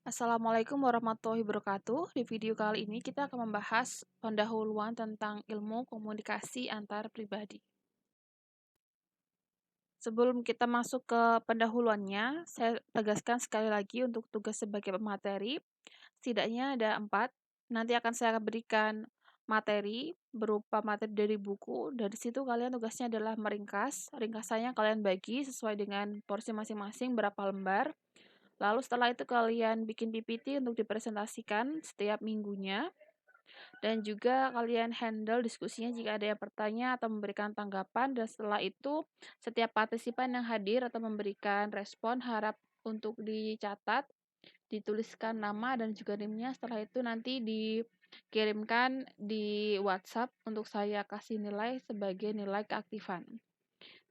Assalamualaikum warahmatullahi wabarakatuh. Di video kali ini kita akan membahas pendahuluan tentang ilmu komunikasi antar pribadi. Sebelum kita masuk ke pendahuluannya, saya tegaskan sekali lagi untuk tugas sebagai pemateri, setidaknya ada 4. Nanti akan saya berikan materi berupa materi dari buku. Dari situ kalian tugasnya adalah meringkas. Ringkasannya kalian bagi sesuai dengan porsi masing-masing berapa lembar. Lalu setelah itu kalian bikin PPT untuk dipresentasikan setiap minggunya. Dan juga kalian handle diskusinya jika ada yang bertanya atau memberikan tanggapan. Dan setelah itu setiap partisipan yang hadir atau memberikan respon harap untuk dicatat, dituliskan nama dan juga NIM-nya. Setelah itu nanti dikirimkan di WhatsApp untuk saya kasih nilai sebagai nilai keaktifan.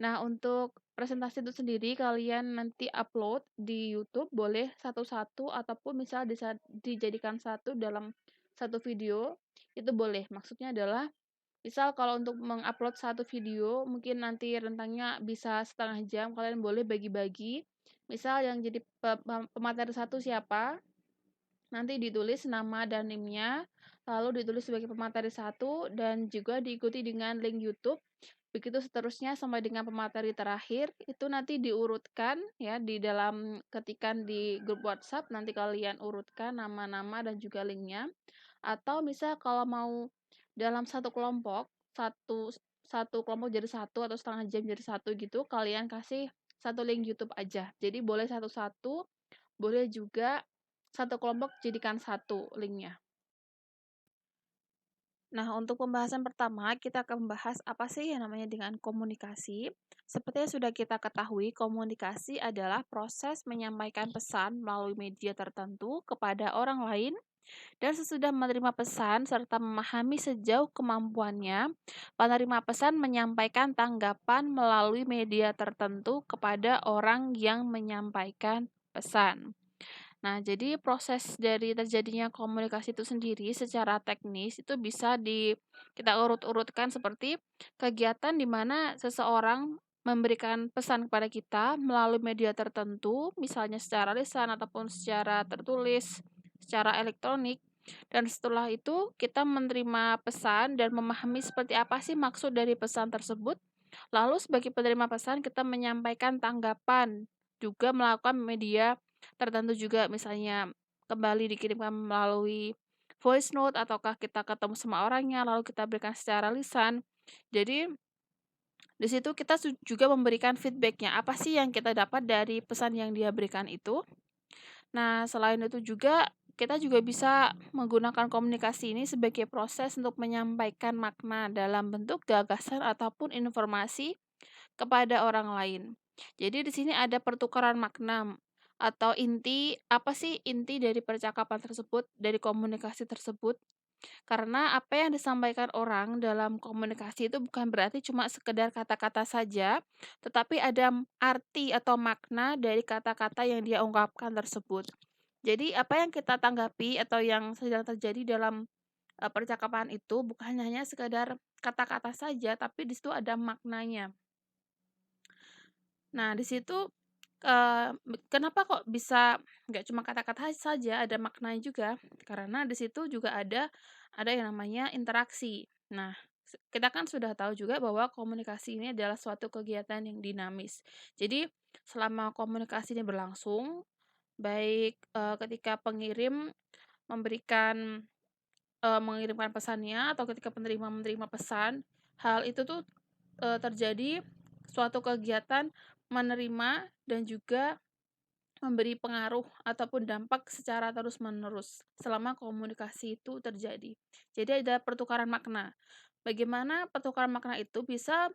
Nah, untuk presentasi itu sendiri kalian nanti upload di YouTube, boleh satu-satu ataupun misal dijadikan satu dalam satu video, itu boleh. Maksudnya adalah, misal kalau untuk mengupload satu video, mungkin nanti rentangnya bisa setengah jam, kalian boleh bagi-bagi. Misal yang jadi pemateri satu siapa, nanti ditulis nama dan NIM-nya, lalu ditulis sebagai pemateri satu, dan juga diikuti dengan link YouTube. Begitu seterusnya sampai dengan pemateri terakhir, itu nanti diurutkan ya di dalam ketikan di grup WhatsApp, nanti kalian urutkan nama-nama dan juga linknya. Atau misal kalau mau dalam satu kelompok, satu satu kelompok jadi satu atau setengah jam jadi satu gitu, kalian kasih satu link YouTube aja. Jadi boleh satu-satu, boleh juga satu kelompok jadikan satu linknya. Nah, untuk pembahasan pertama, kita akan membahas apa sih yang namanya dengan komunikasi. Seperti yang sudah kita ketahui, komunikasi adalah proses menyampaikan pesan melalui media tertentu kepada orang lain, dan sesudah menerima pesan serta memahami sejauh kemampuannya, penerima pesan menyampaikan tanggapan melalui media tertentu kepada orang yang menyampaikan pesan. Nah, jadi proses dari terjadinya komunikasi itu sendiri secara teknis itu bisa kita urut-urutkan seperti kegiatan di mana seseorang memberikan pesan kepada kita melalui media tertentu, misalnya secara lisan ataupun secara tertulis, secara elektronik. Dan setelah itu kita menerima pesan dan memahami seperti apa sih maksud dari pesan tersebut. Lalu sebagai penerima pesan kita menyampaikan tanggapan, juga melakukan media tertentu juga, misalnya kembali dikirimkan melalui voice note ataukah kita ketemu sama orangnya lalu kita berikan secara lisan. Jadi di situ kita juga memberikan feedbacknya, apa sih yang kita dapat dari pesan yang dia berikan itu. Nah, selain itu juga kita juga bisa menggunakan komunikasi ini sebagai proses untuk menyampaikan makna dalam bentuk gagasan ataupun informasi kepada orang lain. Jadi di sini ada pertukaran makna atau apa sih inti dari percakapan tersebut, dari komunikasi tersebut. Karena apa yang disampaikan orang dalam komunikasi itu bukan berarti cuma sekedar kata-kata saja, tetapi ada arti atau makna dari kata-kata yang dia ungkapkan tersebut. Jadi apa yang kita tanggapi atau yang sedang terjadi dalam percakapan itu bukan hanya sekedar kata-kata saja, tapi di situ ada maknanya. Nah, di situ, kenapa kok bisa nggak cuma kata-kata saja, ada maknanya juga? Karena di situ juga ada yang namanya interaksi. Nah, kita kan sudah tahu juga bahwa komunikasi ini adalah suatu kegiatan yang dinamis. Jadi, selama komunikasi ini berlangsung, baik, ketika pengirim memberikan mengirimkan pesannya atau ketika penerima menerima pesan, hal itu tuh, terjadi suatu kegiatan menerima dan juga memberi pengaruh ataupun dampak secara terus-menerus selama komunikasi itu terjadi. Jadi ada pertukaran makna. Bagaimana pertukaran makna itu bisa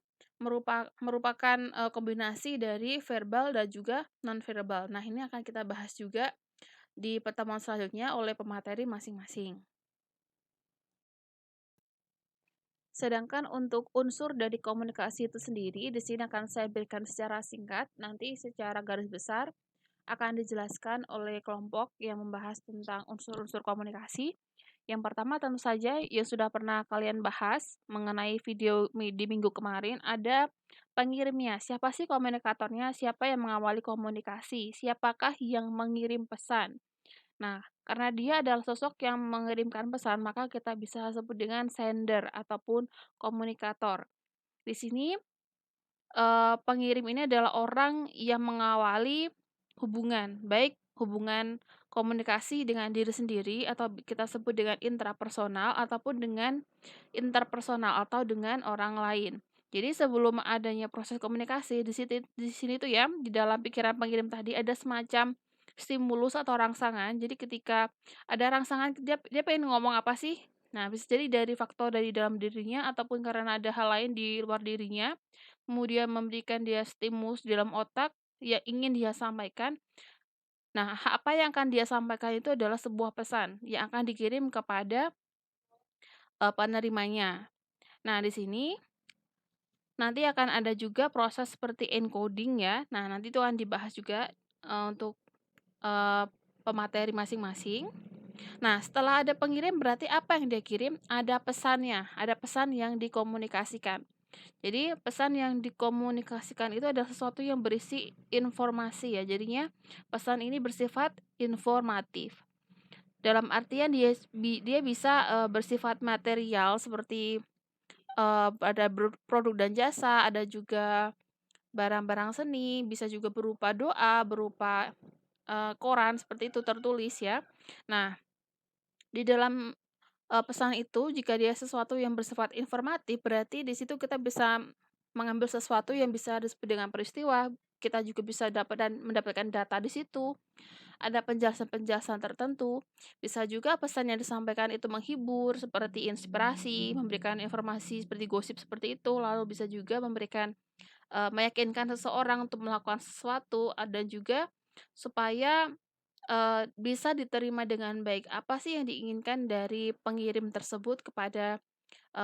merupakan, kombinasi dari verbal dan juga nonverbal. Nah, ini akan kita bahas juga di pertemuan selanjutnya oleh pemateri masing-masing. Sedangkan untuk unsur dari komunikasi itu sendiri, di sini akan saya berikan secara singkat, nanti secara garis besar akan dijelaskan oleh kelompok yang membahas tentang unsur-unsur komunikasi. Yang pertama tentu saja yang sudah pernah kalian bahas mengenai video di minggu kemarin, ada pengirimnya. Siapa sih komunikatornya? Siapa yang mengawali komunikasi? Siapakah yang mengirim pesan? Nah, karena dia adalah sosok yang mengirimkan pesan, maka kita bisa sebut dengan sender ataupun komunikator. Di sini, pengirim ini adalah orang yang mengawali hubungan, baik hubungan komunikasi dengan diri sendiri atau kita sebut dengan intrapersonal ataupun dengan interpersonal atau dengan orang lain. Jadi sebelum adanya proses komunikasi di sini tuh ya, di dalam pikiran pengirim tadi ada semacam stimulus atau rangsangan. Jadi ketika ada rangsangan dia dia pengen ngomong apa sih? Nah, bisa jadi dari faktor dari dalam dirinya ataupun karena ada hal lain di luar dirinya, kemudian memberikan dia stimulus di dalam otak yang ingin dia sampaikan. Nah, apa yang akan dia sampaikan itu adalah sebuah pesan yang akan dikirim kepada, penerimanya. Nah, di sini nanti akan ada juga proses seperti encoding ya. Nah, nanti itu akan dibahas juga, untuk, eee, pemateri masing-masing. Nah, setelah ada pengirim berarti apa yang dia kirim? Ada pesannya, ada pesan yang dikomunikasikan. Jadi, pesan yang dikomunikasikan itu adalah sesuatu yang berisi informasi ya, jadinya pesan ini bersifat informatif. Dalam artian dia bisa, bersifat material seperti, ada produk dan jasa, ada juga barang-barang seni, bisa juga berupa doa, berupa, koran seperti itu tertulis ya. Nah, di dalam, pesan itu jika dia sesuatu yang bersifat informatif, berarti di situ kita bisa mengambil sesuatu yang bisa disebut dengan peristiwa, kita juga bisa mendapatkan data di situ, ada penjelasan-penjelasan tertentu, bisa juga pesan yang disampaikan itu menghibur, seperti inspirasi, memberikan informasi seperti gosip seperti itu, lalu bisa juga memberikan meyakinkan seseorang untuk melakukan sesuatu, dan juga supaya, bisa diterima dengan baik. Apa sih yang diinginkan dari pengirim tersebut kepada,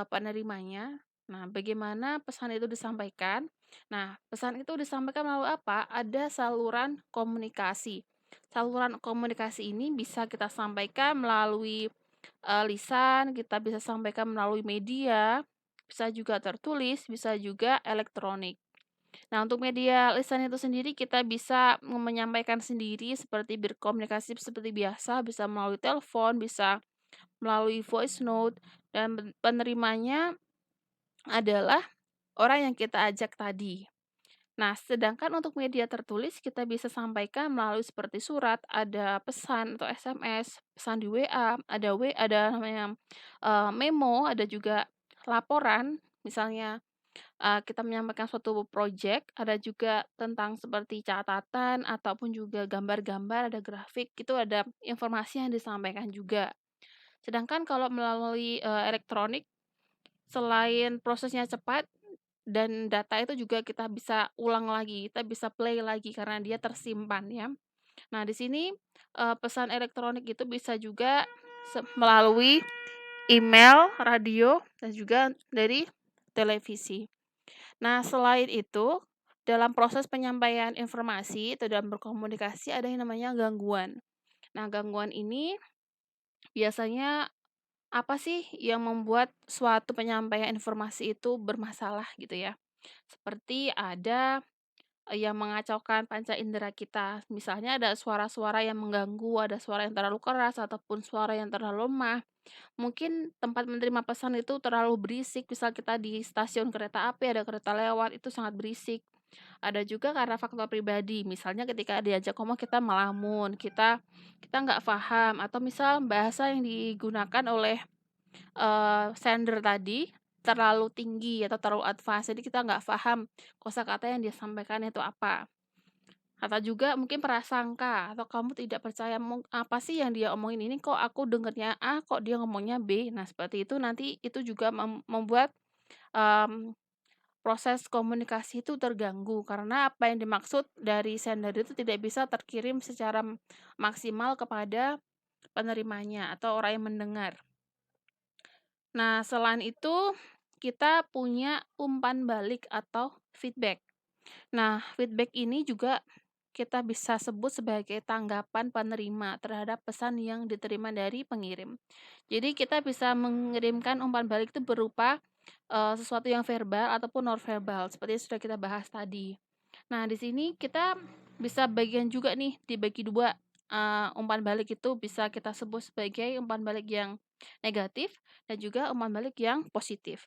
penerimanya? Nah, bagaimana pesan itu disampaikan? Nah, pesan itu disampaikan melalui apa? Ada saluran komunikasi. Saluran komunikasi ini bisa kita sampaikan melalui, lisan, kita bisa sampaikan melalui media, bisa juga tertulis, bisa juga elektronik. Nah, untuk media lisan itu sendiri kita bisa menyampaikan sendiri seperti berkomunikasi seperti biasa, bisa melalui telepon, bisa melalui voice note, dan penerimanya adalah orang yang kita ajak tadi. Nah, sedangkan untuk media tertulis kita bisa sampaikan melalui seperti surat, ada pesan atau SMS, pesan di WA, ada namanya, memo, ada juga laporan, misalnya kita menyampaikan suatu project, ada juga tentang seperti catatan ataupun juga gambar-gambar, ada grafik, itu ada informasi yang disampaikan juga. Sedangkan kalau melalui, elektronik, selain prosesnya cepat dan data itu juga kita bisa ulang lagi, kita bisa play lagi karena dia tersimpan ya. Nah, di sini, pesan elektronik itu bisa juga melalui email, radio, dan juga dari televisi. Nah, selain itu, dalam proses penyampaian informasi atau dalam berkomunikasi ada yang namanya gangguan. Nah, gangguan ini biasanya apa sih yang membuat suatu penyampaian informasi itu bermasalah gitu ya. Seperti ada yang mengacaukan panca indera kita. Misalnya ada suara-suara yang mengganggu, ada suara yang terlalu keras ataupun suara yang terlalu lemah. Mungkin tempat menerima pesan itu terlalu berisik, misal kita di stasiun kereta api, ada kereta lewat, itu sangat berisik. Ada juga karena faktor pribadi, misalnya ketika diajak ngomong kita melamun, kita kita nggak paham, atau misal bahasa yang digunakan oleh, sender tadi terlalu tinggi atau terlalu advance, jadi kita nggak paham kosakata yang dia sampaikan itu apa. Atau juga mungkin prasangka, atau kamu tidak percaya apa sih yang dia omongin ini, kok aku dengernya A, kok dia ngomongnya B. Nah, seperti itu nanti itu juga membuat, mmm, proses komunikasi itu terganggu, karena apa yang dimaksud dari sender itu tidak bisa terkirim secara maksimal kepada penerimanya atau orang yang mendengar. Nah, selain itu kita punya umpan balik atau feedback. Nah, feedback ini juga kita bisa sebut sebagai tanggapan penerima terhadap pesan yang diterima dari pengirim. Jadi kita bisa mengirimkan umpan balik itu berupa, sesuatu yang verbal ataupun nonverbal seperti yang sudah kita bahas tadi. Nah, di sini kita bisa bagian juga nih, dibagi 2. umpan balik itu bisa kita sebut sebagai umpan balik yang negatif dan juga umpan balik yang positif.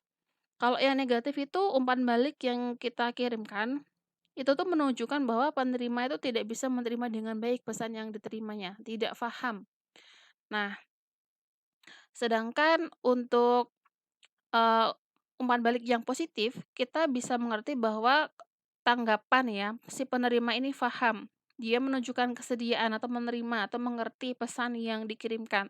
Kalau yang negatif itu umpan balik yang kita kirimkan, itu tuh menunjukkan bahwa penerima itu tidak bisa menerima dengan baik pesan yang diterimanya, tidak paham. Nah, sedangkan untuk, eee, umpan balik yang positif, kita bisa mengerti bahwa tanggapan ya, si penerima ini paham. Dia menunjukkan kesediaan atau menerima atau mengerti pesan yang dikirimkan.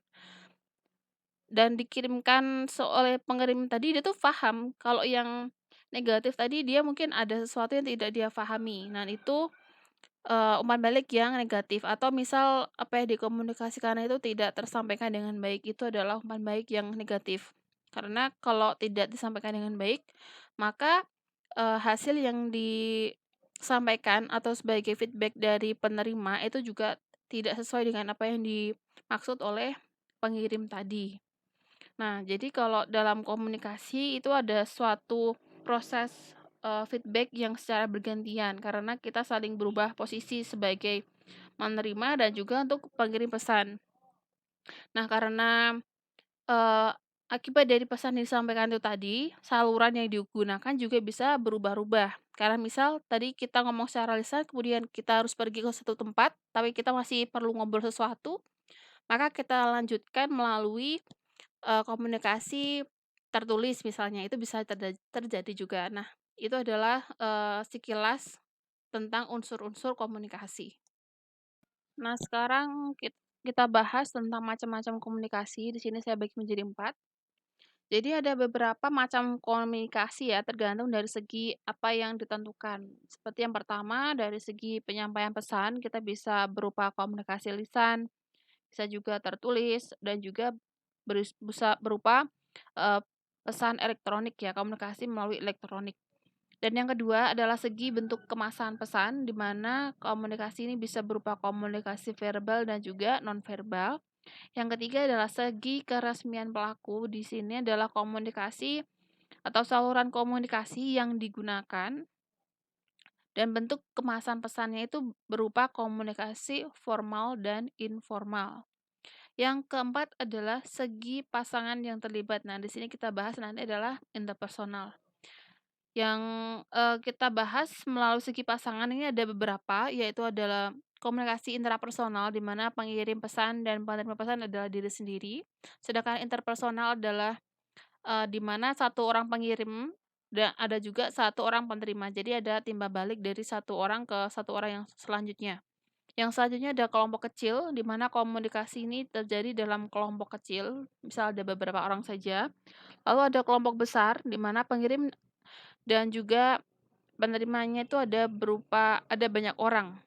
Dan dikirimkan oleh pengirim tadi dia tuh paham, kalau yang negatif tadi dia mungkin ada sesuatu yang tidak dia pahami. Nah itu, umpan balik yang negatif atau misal apa yang dikomunikasikan itu tidak tersampaikan dengan baik, itu adalah umpan balik yang negatif. Karena kalau tidak disampaikan dengan baik, maka, hasil yang disampaikan atau sebagai feedback dari penerima itu juga tidak sesuai dengan apa yang dimaksud oleh pengirim tadi. Nah, jadi kalau dalam komunikasi itu ada suatu proses, feedback yang secara bergantian karena kita saling berubah posisi sebagai menerima dan juga untuk pengirim pesan. Nah, karena, eee, akibat dari pesan yang disampaikan itu tadi, saluran yang digunakan juga bisa berubah-ubah. Karena misal tadi kita ngomong secara lisan, kemudian kita harus pergi ke satu tempat, tapi kita masih perlu ngobrol sesuatu, maka kita lanjutkan melalui komunikasi tertulis misalnya, itu bisa terjadi juga. Nah, itu adalah, sekilas tentang unsur-unsur komunikasi. Nah, sekarang kita bahas tentang macam-macam komunikasi, di sini saya bagi menjadi 4. Jadi ada beberapa macam komunikasi ya, tergantung dari segi apa yang ditentukan. Seperti yang pertama, dari segi penyampaian pesan, kita bisa berupa komunikasi lisan, bisa juga tertulis dan juga bisa berupa, eee, pesan elektronik ya, komunikasi melalui elektronik. Dan yang kedua adalah segi bentuk kemasan pesan, di mana komunikasi ini bisa berupa komunikasi verbal dan juga nonverbal. Yang ketiga adalah segi keresmian pelaku, di sini adalah komunikasi atau saluran komunikasi yang digunakan dan bentuk kemasan pesannya itu berupa komunikasi formal dan informal. Yang keempat adalah segi pasangan yang terlibat. Nah, di sini kita bahas nanti adalah interpersonal. Yang, kita bahas melalui segi pasangan ini ada beberapa, yaitu adalah komunikasi intrapersonal, di mana pengirim pesan dan penerima pesan adalah diri sendiri. Sedangkan interpersonal adalah, di mana satu orang pengirim dan ada juga satu orang penerima. Jadi ada timbal balik dari satu orang ke satu orang yang selanjutnya. Yang selanjutnya ada kelompok kecil, di mana komunikasi ini terjadi dalam kelompok kecil, misal ada beberapa orang saja. Lalu ada kelompok besar, di mana pengirim dan juga penerimanya itu ada banyak orang.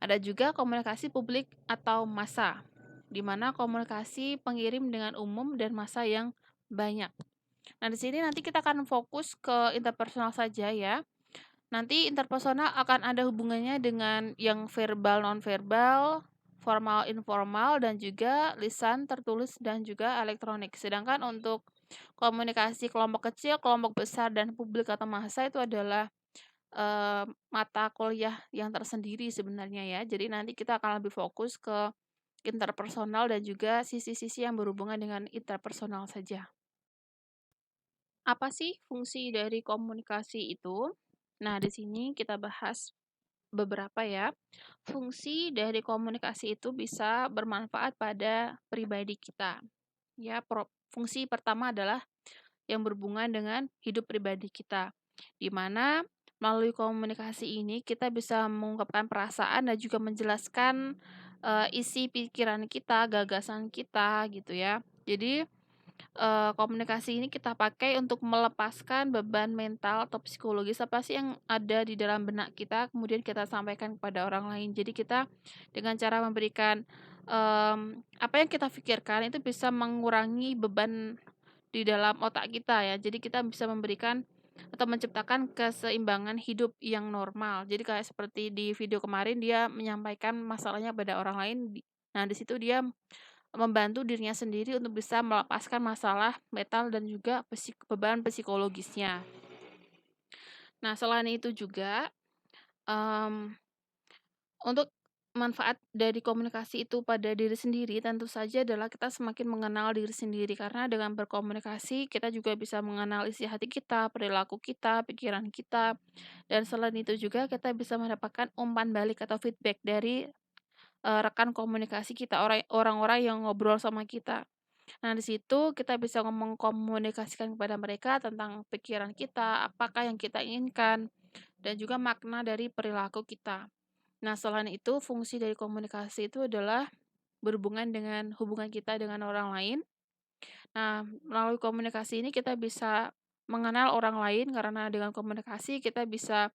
Ada juga komunikasi publik atau massa, di mana komunikasi pengirim dengan umum dan massa yang banyak. Nah, di sini nanti kita akan fokus ke interpersonal saja ya. Nanti interpersonal akan ada hubungannya dengan yang verbal, nonverbal, formal, informal, dan juga lisan, tertulis, dan juga elektronik. Sedangkan untuk komunikasi kelompok kecil, kelompok besar, dan publik atau massa itu adalah mata kuliah yang tersendiri sebenarnya ya. Jadi nanti kita akan lebih fokus ke interpersonal dan juga sisi-sisi yang berhubungan dengan interpersonal saja. Apa sih fungsi dari komunikasi itu? Nah, di sini kita bahas beberapa ya. Fungsi dari komunikasi itu bisa bermanfaat pada pribadi kita. Ya, fungsi pertama adalah yang berhubungan dengan hidup pribadi kita. Di mana melalui komunikasi ini kita bisa mengungkapkan perasaan dan juga menjelaskan isi pikiran kita, gagasan kita gitu ya. Jadi komunikasi ini kita pakai untuk melepaskan beban mental atau psikologis apa sih yang ada di dalam benak kita, kemudian kita sampaikan kepada orang lain. Jadi kita dengan cara memberikan, apa yang kita pikirkan itu bisa mengurangi beban di dalam otak kita ya. Jadi kita bisa memberikan atau menciptakan keseimbangan hidup yang normal. Jadi kayak seperti di video kemarin dia menyampaikan masalahnya pada orang lain, nah di situ dia membantu dirinya sendiri untuk bisa melepaskan masalah mental dan juga beban psikologisnya. Nah, selain itu juga, mmm, untuk manfaat dari komunikasi itu pada diri sendiri tentu saja adalah kita semakin mengenal diri sendiri, karena dengan berkomunikasi kita juga bisa mengenal isi hati kita, perilaku kita, pikiran kita, dan selain itu juga kita bisa mendapatkan umpan balik atau feedback dari, rekan komunikasi kita, orang-orang yang ngobrol sama kita. Nah, di situ kita bisa mengkomunikasikan kepada mereka tentang pikiran kita, apakah yang kita inginkan, dan juga makna dari perilaku kita. Nah, selain itu, fungsi dari komunikasi itu adalah berhubungan dengan hubungan kita dengan orang lain. Nah, melalui komunikasi ini kita bisa mengenal orang lain, karena dengan komunikasi kita bisa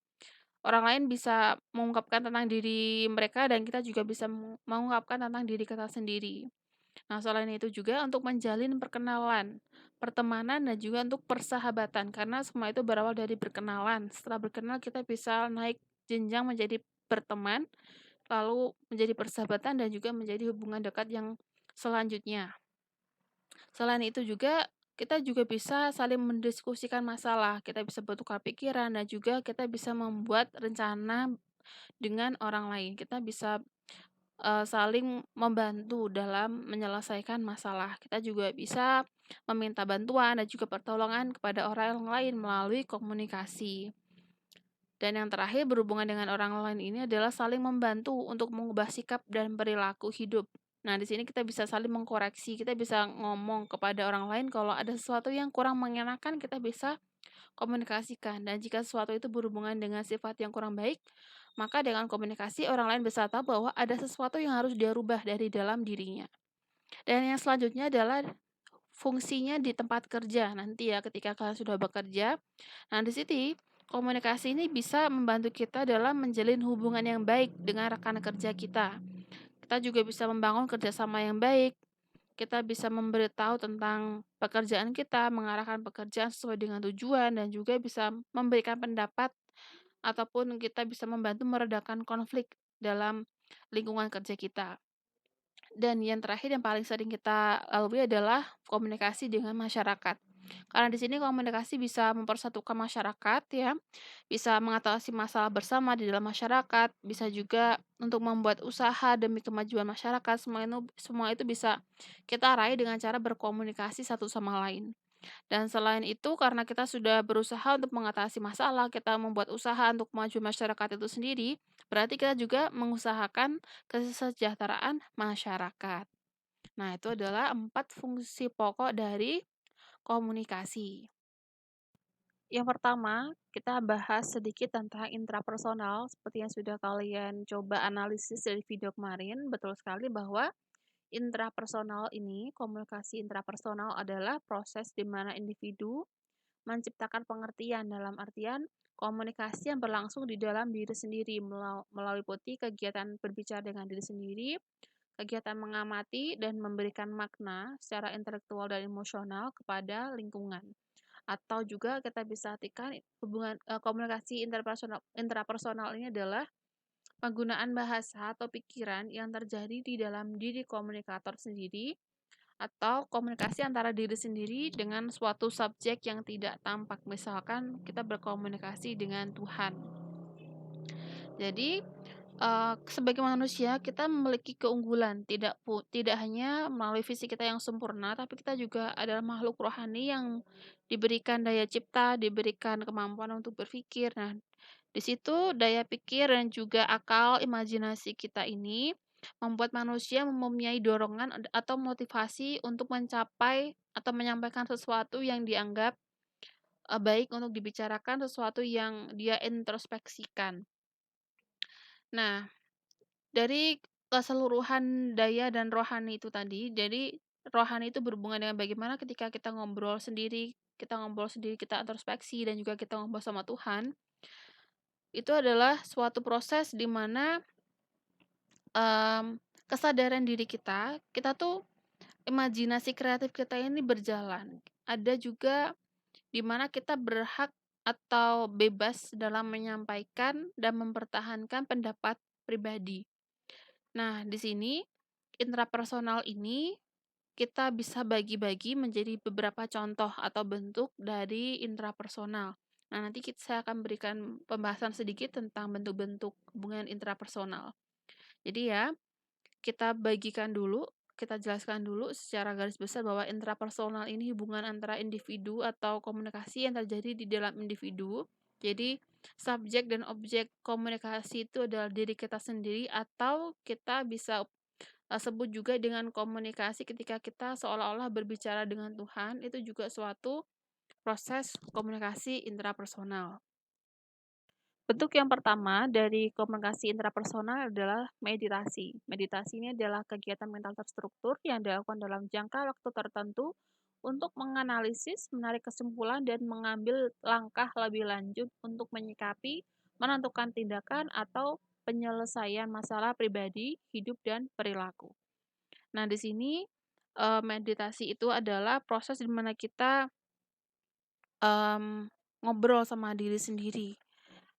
orang lain bisa mengungkapkan tentang diri mereka dan kita juga bisa mengungkapkan tentang diri kita sendiri. Nah, selain itu juga untuk menjalin perkenalan, pertemanan, dan juga untuk persahabatan, karena semua itu berawal dari berkenalan. Setelah berkenal, kita bisa naik jenjang menjadi berteman, lalu menjadi persahabatan, dan juga menjadi hubungan dekat yang selanjutnya. Selain itu juga, kita juga bisa saling mendiskusikan masalah, kita bisa bertukar pikiran, dan juga kita bisa membuat rencana dengan orang lain. Kita bisa saling membantu dalam menyelesaikan masalah. Kita juga bisa meminta bantuan dan juga pertolongan kepada orang lain melalui komunikasi. Dan yang terakhir, berhubungan dengan orang lain ini adalah saling membantu untuk mengubah sikap dan perilaku hidup. Nah, di sini kita bisa saling mengkoreksi, kita bisa ngomong kepada orang lain kalau ada sesuatu yang kurang mengenakan, kita bisa komunikasikan. Dan jika sesuatu itu berhubungan dengan sifat yang kurang baik, maka dengan komunikasi orang lain bisa tahu bahwa ada sesuatu yang harus dia rubah dari dalam dirinya. Dan yang selanjutnya adalah fungsinya di tempat kerja nanti ya, ketika kalian sudah bekerja. Nah, di sini komunikasi ini bisa membantu kita dalam menjalin hubungan yang baik dengan rekan kerja kita. Kita juga bisa membangun kerjasama yang baik. Kita bisa memberitahu tentang pekerjaan kita, mengarahkan pekerjaan sesuai dengan tujuan, dan juga bisa memberikan pendapat ataupun kita bisa membantu meredakan konflik dalam lingkungan kerja kita. Dan yang terakhir yang paling sering kita lalui adalah komunikasi dengan masyarakat. Karena di sini komunikasi bisa mempersatukan masyarakat ya, bisa mengatasi masalah bersama di dalam masyarakat, bisa juga untuk membuat usaha demi kemajuan masyarakat, semua itu bisa kita raih dengan cara berkomunikasi satu sama lain. Dan selain itu, karena kita sudah berusaha untuk mengatasi masalah, kita membuat usaha untuk maju masyarakat itu sendiri, berarti kita juga mengusahakan kesejahteraan masyarakat. Nah, itu adalah 4 fungsi pokok dari komunikasi. Yang pertama, kita bahas sedikit tentang intrapersonal, seperti yang sudah kalian coba analisis dari video kemarin. Betul sekali bahwa intrapersonal ini, komunikasi intrapersonal adalah proses di mana individu menciptakan pengertian dalam artian komunikasi yang berlangsung di dalam diri sendiri meliputi kegiatan berbicara dengan diri sendiri, kegiatan mengamati dan memberikan makna secara intelektual dan emosional kepada lingkungan. Atau juga kita bisa artikan komunikasi intrapersonal ini adalah penggunaan bahasa atau pikiran yang terjadi di dalam diri komunikator sendiri atau komunikasi antara diri sendiri dengan suatu subjek yang tidak tampak. Misalkan kita berkomunikasi dengan Tuhan. Jadi, sebagai manusia kita memiliki keunggulan, tidak hanya melalui fisik kita yang sempurna, tapi kita juga adalah makhluk rohani yang diberikan daya cipta, diberikan kemampuan untuk berpikir. Nah, di situ daya pikir dan juga akal imajinasi kita ini membuat manusia mempunyai dorongan atau motivasi untuk mencapai atau menyampaikan sesuatu yang dianggap baik untuk dibicarakan, sesuatu yang dia introspeksikan. Nah, dari keseluruhan daya dan rohani itu tadi, jadi rohani itu berhubungan dengan bagaimana ketika kita ngobrol sendiri, kita introspeksi dan juga kita ngobrol sama Tuhan, itu adalah suatu proses di mana kesadaran diri kita tuh imajinasi kreatif kita ini berjalan. Ada juga di mana kita berhak atau bebas dalam menyampaikan dan mempertahankan pendapat pribadi. Nah, di sini intrapersonal ini kita bisa bagi-bagi menjadi beberapa contoh atau bentuk dari intrapersonal. Nah, nanti saya akan berikan pembahasan sedikit tentang bentuk-bentuk hubungan intrapersonal. Jadi ya, kita bagikan dulu, kita jelaskan dulu secara garis besar bahwa intrapersonal ini hubungan antara individu atau komunikasi yang terjadi di dalam individu. Jadi, subjek dan objek komunikasi itu adalah diri kita sendiri atau kita bisa sebut juga dengan komunikasi ketika kita seolah-olah berbicara dengan Tuhan, itu juga suatu proses komunikasi intrapersonal. Bentuk yang pertama dari komunikasi intrapersonal adalah meditasi. Meditasi ini adalah kegiatan mental terstruktur yang dilakukan dalam jangka waktu tertentu untuk menganalisis, menarik kesimpulan, dan mengambil langkah lebih lanjut untuk menyikapi, menentukan tindakan, atau penyelesaian masalah pribadi, hidup, dan perilaku. Nah, di sini meditasi itu adalah proses di mana kita ngobrol sama diri sendiri.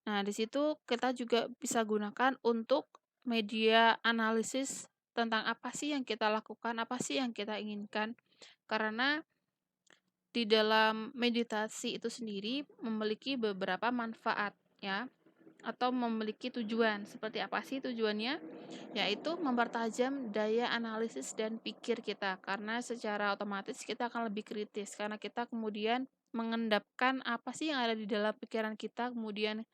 Nah, di situ kita juga bisa gunakan untuk media analisis tentang apa sih yang kita lakukan, apa sih yang kita inginkan. Karena di dalam meditasi itu sendiri memiliki beberapa manfaat ya, atau memiliki tujuan. Seperti apa sih tujuannya? Yaitu mempertajam daya analisis dan pikir kita. Karena secara otomatis kita akan lebih kritis karena kita kemudian mengendapkan apa sih yang ada di dalam pikiran kita, kemudian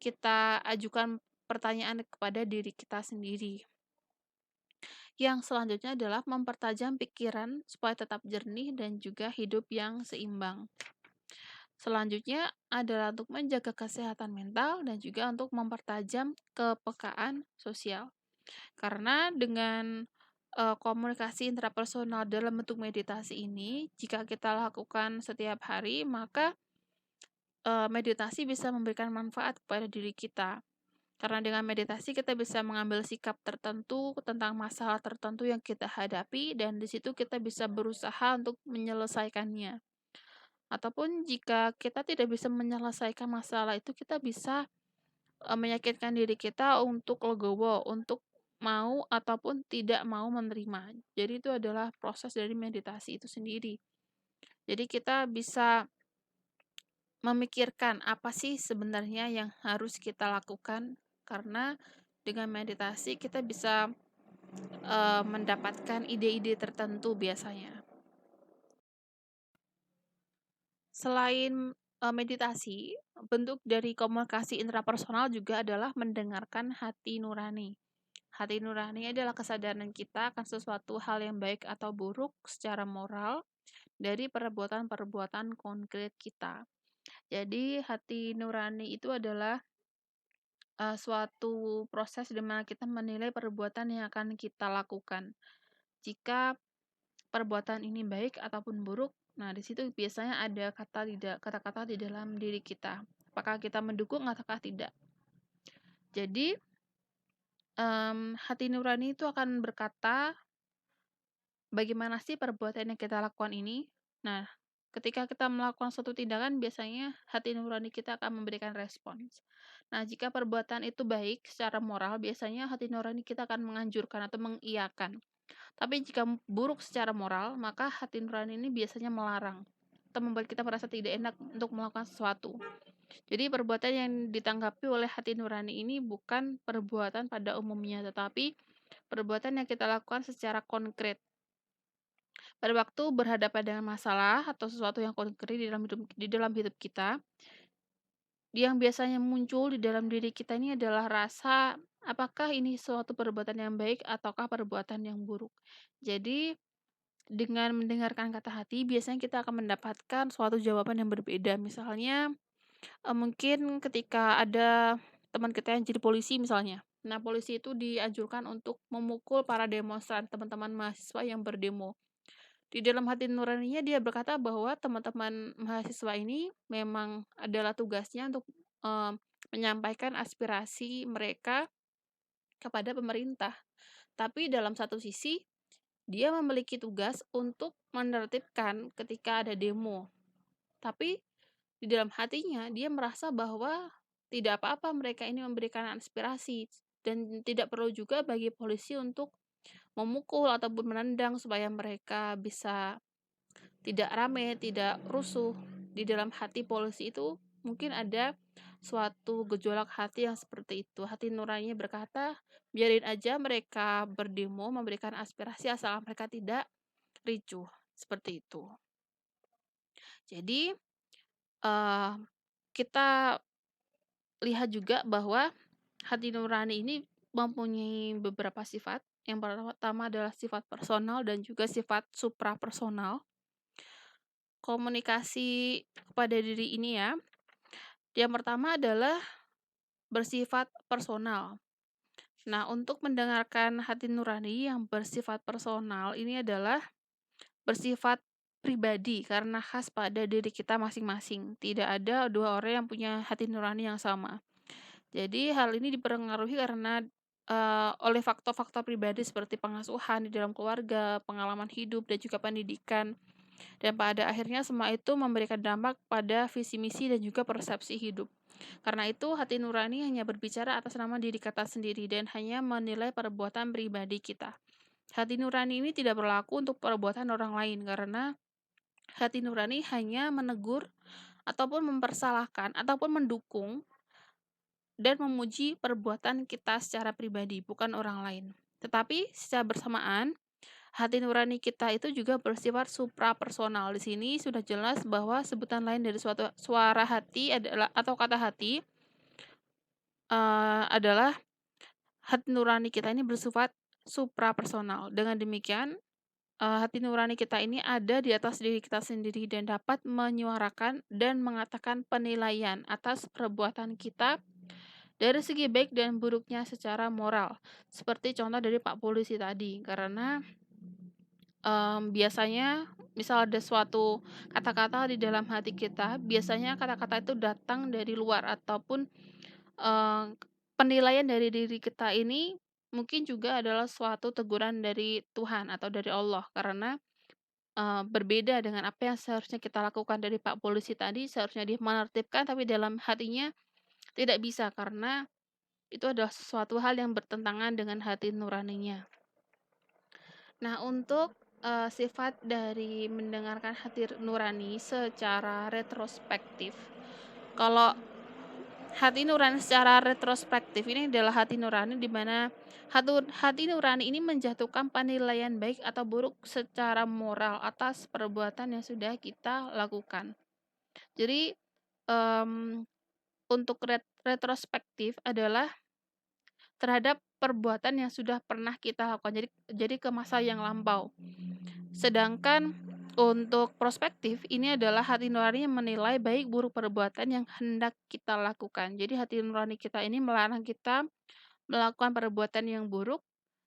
kita ajukan pertanyaan kepada diri kita sendiri. Yang selanjutnya adalah mempertajam pikiran supaya tetap jernih dan juga hidup yang seimbang. Selanjutnya adalah untuk menjaga kesehatan mental dan juga untuk mempertajam kepekaan sosial. Karena dengan komunikasi intrapersonal dalam bentuk meditasi ini, jika kita lakukan setiap hari, maka meditasi bisa memberikan manfaat kepada diri kita. Karena dengan meditasi kita bisa mengambil sikap tertentu tentang masalah tertentu yang kita hadapi dan di situ kita bisa berusaha untuk menyelesaikannya. Ataupun jika kita tidak bisa menyelesaikan masalah itu, kita bisa meyakinkan diri kita untuk legowo, untuk mau ataupun tidak mau menerima. Jadi itu adalah proses dari meditasi itu sendiri. Jadi kita bisa memikirkan apa sih sebenarnya yang harus kita lakukan karena dengan meditasi kita bisa mendapatkan ide-ide tertentu biasanya. Selain meditasi, bentuk dari komunikasi intrapersonal juga adalah mendengarkan hati nurani. Hati nurani adalah kesadaran kita akan sesuatu hal yang baik atau buruk secara moral dari perbuatan-perbuatan konkret kita. Jadi, hati nurani itu adalah suatu proses di mana kita menilai perbuatan yang akan kita lakukan. Jika perbuatan ini baik ataupun buruk, nah di situ biasanya ada kata-kata di dalam diri kita. Apakah kita mendukung ataukah tidak? Jadi, hati nurani itu akan berkata, bagaimana sih perbuatan yang kita lakukan ini? Nah, ketika kita melakukan suatu tindakan, biasanya hati nurani kita akan memberikan respons. Nah, jika perbuatan itu baik secara moral, biasanya hati nurani kita akan menganjurkan atau mengiyakan. Tapi jika buruk secara moral, maka hati nurani ini biasanya melarang atau membuat kita merasa tidak enak untuk melakukan sesuatu. Jadi perbuatan yang ditanggapi oleh hati nurani ini bukan perbuatan pada umumnya, tetapi perbuatan yang kita lakukan secara konkret. Pada waktu berhadapan dengan masalah atau sesuatu yang konkret di dalam hidup kita, yang biasanya muncul di dalam diri kita ini adalah rasa, apakah ini suatu perbuatan yang baik ataukah perbuatan yang buruk. Jadi, dengan mendengarkan kata hati, biasanya kita akan mendapatkan suatu jawaban yang berbeda. Misalnya, mungkin ketika ada teman kita yang jadi polisi misalnya. Nah, polisi itu dianjurkan untuk memukul para demonstran, teman-teman mahasiswa yang berdemo. Di dalam hati nuraninya dia berkata bahwa teman-teman mahasiswa ini memang adalah tugasnya untuk, menyampaikan aspirasi mereka kepada pemerintah. Tapi dalam satu sisi, dia memiliki tugas untuk menertibkan ketika ada demo. Tapi di dalam hatinya dia merasa bahwa tidak apa-apa mereka ini memberikan aspirasi dan tidak perlu juga bagi polisi untuk memukul ataupun menendang supaya mereka bisa tidak rame, tidak rusuh. Di dalam hati polisi itu mungkin ada suatu gejolak hati yang seperti itu. Hati nuraninya berkata, biarin aja mereka berdemo, memberikan aspirasi asal mereka tidak ricuh, seperti itu. Jadi, eee, kita lihat juga bahwa hati nurani ini mempunyai beberapa sifat. Yang pertama adalah sifat personal dan juga sifat suprapersonal. Komunikasi kepada diri ini ya, yang pertama adalah bersifat personal. Nah, untuk mendengarkan hati nurani yang bersifat personal ini adalah bersifat pribadi karena khas pada diri kita masing-masing. Tidak ada dua orang yang punya hati nurani yang sama. Jadi hal ini dipengaruhi karena oleh faktor-faktor pribadi seperti pengasuhan di dalam keluarga, pengalaman hidup, dan juga pendidikan. Dan pada akhirnya semua itu memberikan dampak pada visi misi dan juga persepsi hidup. Karena itu hati nurani hanya berbicara atas nama diri kita sendiri dan hanya menilai perbuatan pribadi kita. Hati nurani ini tidak berlaku untuk perbuatan orang lain karena hati nurani hanya menegur ataupun mempersalahkan ataupun mendukung dan memuji perbuatan kita secara pribadi, bukan orang lain. Tetapi secara bersamaan, hati nurani kita itu juga bersifat suprapersonal. Di sini sudah jelas bahwa sebutan lain dari suatu suara hati adalah atau kata hati adalah hati nurani kita ini bersifat suprapersonal. Dengan demikian, hati nurani kita ini ada di atas diri kita sendiri dan dapat menyuarakan dan mengatakan penilaian atas perbuatan kita dari segi baik dan buruknya secara moral. Seperti contoh dari Pak Polisi tadi, karena biasanya misal ada suatu kata-kata di dalam hati kita, biasanya kata-kata itu datang dari luar ataupun, eee, penilaian dari diri kita ini mungkin juga adalah suatu teguran dari Tuhan atau dari Allah karena, berbeda dengan apa yang seharusnya kita lakukan. Dari Pak Polisi tadi seharusnya dia menertibkan, tapi dalam hatinya tidak bisa karena itu adalah sesuatu hal yang bertentangan dengan hati nuraninya. Nah, untuk, sifat dari mendengarkan hati nurani secara retrospektif. Kalau hati nurani secara retrospektif ini adalah hati nurani di mana hati nurani ini menjatuhkan penilaian baik atau buruk secara moral atas perbuatan yang sudah kita lakukan. Jadi, mmm, untuk retrospektif adalah terhadap perbuatan yang sudah pernah kita lakukan, jadi ke masa yang lampau. Sedangkan untuk prospektif, ini adalah hati nurani yang menilai baik buruk perbuatan yang hendak kita lakukan. Jadi hati nurani kita ini melarang kita melakukan perbuatan yang buruk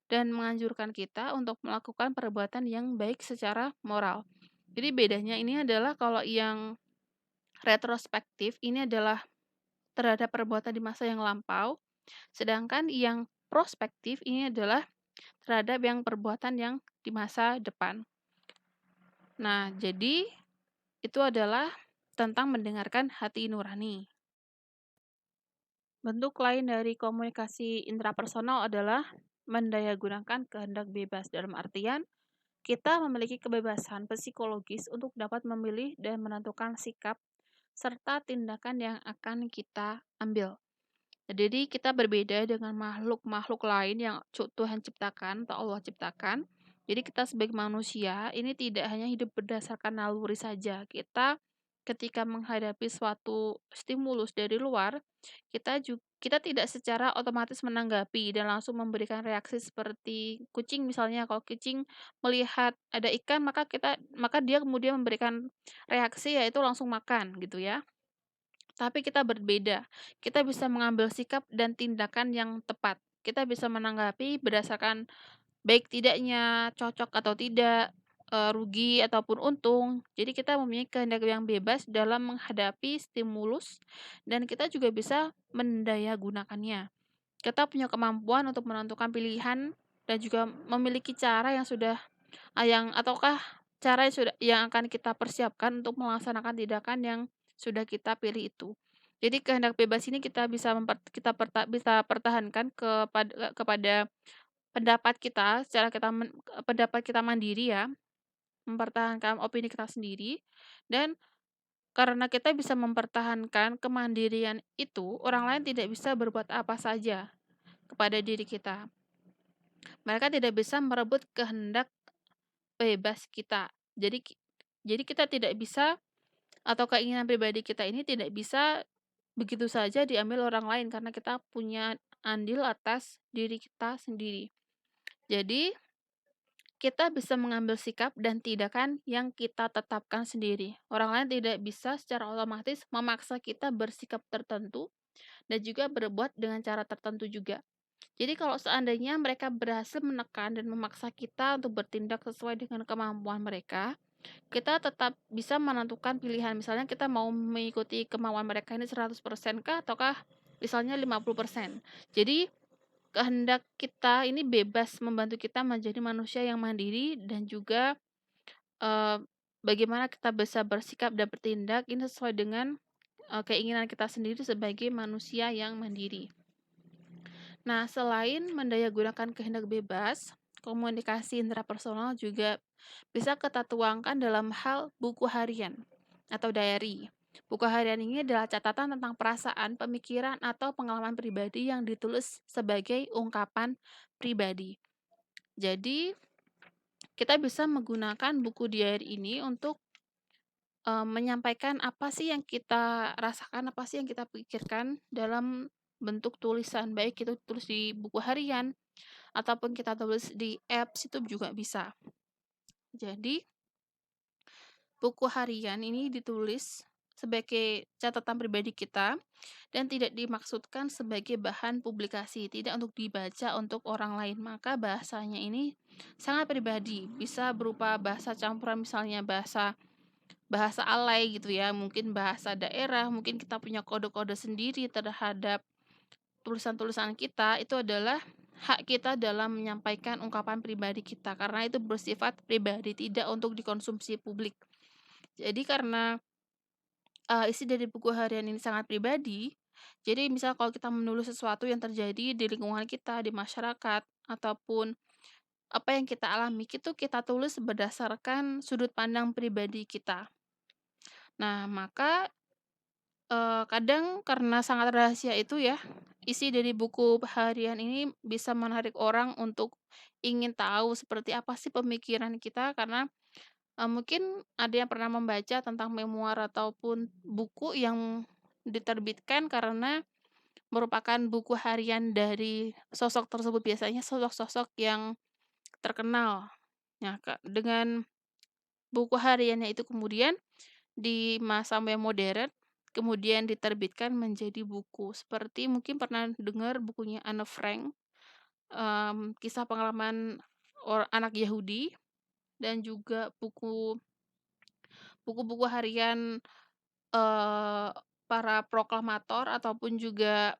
dan menganjurkan kita untuk melakukan perbuatan yang baik secara moral. Jadi bedanya ini adalah kalau yang retrospektif ini adalah terhadap perbuatan di masa yang lampau, sedangkan yang prospektif ini adalah terhadap yang perbuatan yang di masa depan. Nah, jadi itu adalah tentang mendengarkan hati nurani. Bentuk lain dari komunikasi intrapersonal adalah mendayagunakan kehendak bebas, dalam artian kita memiliki kebebasan psikologis untuk dapat memilih dan menentukan sikap serta tindakan yang akan kita ambil. Jadi kita berbeda dengan makhluk-makhluk lain yang Tuhan ciptakan atau Allah ciptakan. Jadi kita sebagai manusia ini tidak hanya hidup berdasarkan naluri saja. Kita ketika menghadapi suatu stimulus dari luar, kita tidak secara otomatis menanggapi dan langsung memberikan reaksi seperti kucing misalnya. Kalau kucing melihat ada ikan maka dia kemudian memberikan reaksi yaitu langsung makan gitu ya. Tapi kita berbeda. Kita bisa mengambil sikap dan tindakan yang tepat. Kita bisa menanggapi berdasarkan baik tidaknya, cocok atau tidak, rugi ataupun untung. Jadi kita mempunyai kehendak yang bebas dalam menghadapi stimulus dan kita juga bisa mendayagunakannya. Kita punya kemampuan untuk menentukan pilihan dan juga memiliki cara yang sudah ataukah cara yang akan kita persiapkan untuk melaksanakan tindakan yang sudah kita pilih itu. Jadi kehendak bebas ini kita bisa bisa pertahankan kepada pendapat kita secara pendapat kita mandiri ya, mempertahankan opini kita sendiri dan Karena kita bisa mempertahankan kemandirian itu, orang lain tidak bisa berbuat apa saja kepada diri kita. Mereka tidak bisa merebut kehendak bebas kita. Jadi kita tidak bisa atau keinginan pribadi kita ini tidak bisa begitu saja diambil orang lain karena kita punya andil atas diri kita sendiri. Jadi, kita bisa mengambil sikap dan tindakan yang kita tetapkan sendiri. Orang lain tidak bisa secara otomatis memaksa kita bersikap tertentu dan juga berbuat dengan cara tertentu juga. Jadi kalau seandainya mereka berhasil menekan dan memaksa kita untuk bertindak sesuai dengan kemampuan mereka, kita tetap bisa menentukan pilihan. Misalnya kita mau mengikuti kemauan mereka ini 100% kah ataukah misalnya 50%. Jadi kehendak kita ini bebas membantu kita menjadi manusia yang mandiri dan juga, eee, bagaimana kita bisa bersikap dan bertindak ini sesuai dengan, keinginan kita sendiri sebagai manusia yang mandiri. Nah, selain mendayagunakan kehendak bebas, komunikasi intrapersonal juga bisa kita tuangkan dalam hal buku harian atau diary. Buku harian ini adalah catatan tentang perasaan, pemikiran, atau pengalaman pribadi yang ditulis sebagai ungkapan pribadi. Jadi, kita bisa menggunakan buku diary ini untuk menyampaikan apa sih yang kita rasakan, apa sih yang kita pikirkan dalam bentuk tulisan, baik itu tulis di buku harian ataupun kita tulis di apps itu juga bisa. Jadi, buku harian ini ditulis sebagai catatan pribadi kita dan tidak dimaksudkan sebagai bahan publikasi, tidak untuk dibaca untuk orang lain. Maka bahasanya ini sangat pribadi, bisa berupa bahasa campuran misalnya bahasa bahasa alay gitu ya, mungkin bahasa daerah, mungkin kita punya kode-kode sendiri terhadap tulisan-tulisan kita, itu adalah hak kita dalam menyampaikan ungkapan pribadi kita, karena itu bersifat pribadi, tidak untuk dikonsumsi publik. Jadi karena, isi dari buku harian ini sangat pribadi, jadi misal kalau kita menulis sesuatu yang terjadi di lingkungan kita, di masyarakat, ataupun apa yang kita alami, itu kita tulis berdasarkan sudut pandang pribadi kita. Nah, maka kadang karena sangat rahasia itu ya, isi dari buku harian ini bisa menarik orang untuk ingin tahu seperti apa sih pemikiran kita karena, mungkin ada yang pernah membaca tentang memoir ataupun buku yang diterbitkan karena merupakan buku harian dari sosok tersebut, biasanya sosok-sosok yang terkenal. Nah, dengan buku hariannya itu kemudian di masa modern, kemudian diterbitkan menjadi buku. Seperti mungkin pernah dengar bukunya Anne Frank, kisah pengalaman anak Yahudi, dan juga buku-buku harian, eee, para proklamator ataupun juga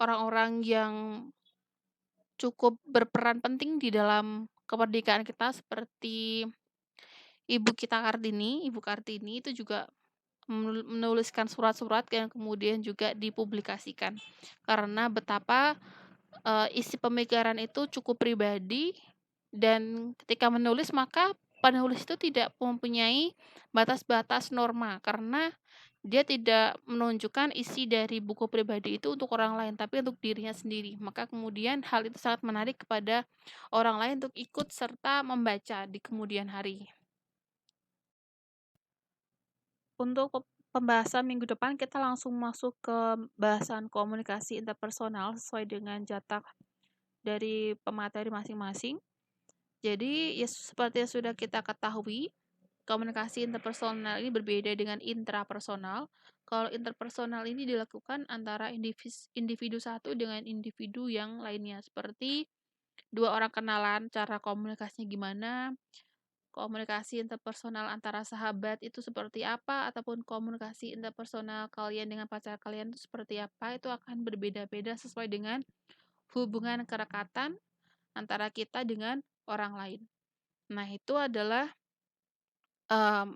orang-orang yang cukup berperan penting di dalam kemerdekaan kita seperti Ibu Kartini itu juga menuliskan surat-surat yang kemudian juga dipublikasikan. Karena betapa, isi pemikiran itu cukup pribadi dan ketika menulis maka penulis itu tidak mempunyai batas-batas norma, karena dia tidak menunjukkan isi dari buku pribadi itu untuk orang lain, tapi untuk dirinya sendiri. Maka kemudian hal itu sangat menarik kepada orang lain untuk ikut serta membaca di kemudian hari. Untuk pembahasan minggu depan kita langsung masuk ke bahasan komunikasi interpersonal sesuai dengan jatah dari pemateri masing-masing. Jadi, ya seperti yang sudah kita ketahui, komunikasi interpersonal ini berbeda dengan intrapersonal. Kalau interpersonal ini dilakukan antara individu satu dengan individu yang lainnya, seperti dua orang kenalan, cara komunikasinya gimana, komunikasi interpersonal antara sahabat itu seperti apa, ataupun komunikasi interpersonal kalian dengan pacar kalian itu seperti apa, itu akan berbeda-beda sesuai dengan hubungan kerekatan antara kita dengan orang lain. Nah, itu adalah em,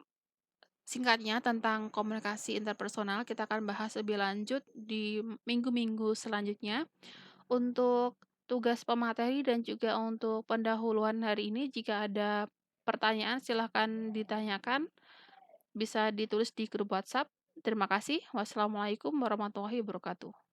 singkatnya tentang komunikasi interpersonal. Kita akan bahas lebih lanjut di minggu-minggu selanjutnya. Untuk tugas pemateri dan juga untuk pendahuluan hari ini, jika ada pertanyaan silahkan ditanyakan. bisa ditulis di grup WhatsApp. Terima kasih. Wassalamualaikum warahmatullahi wabarakatuh.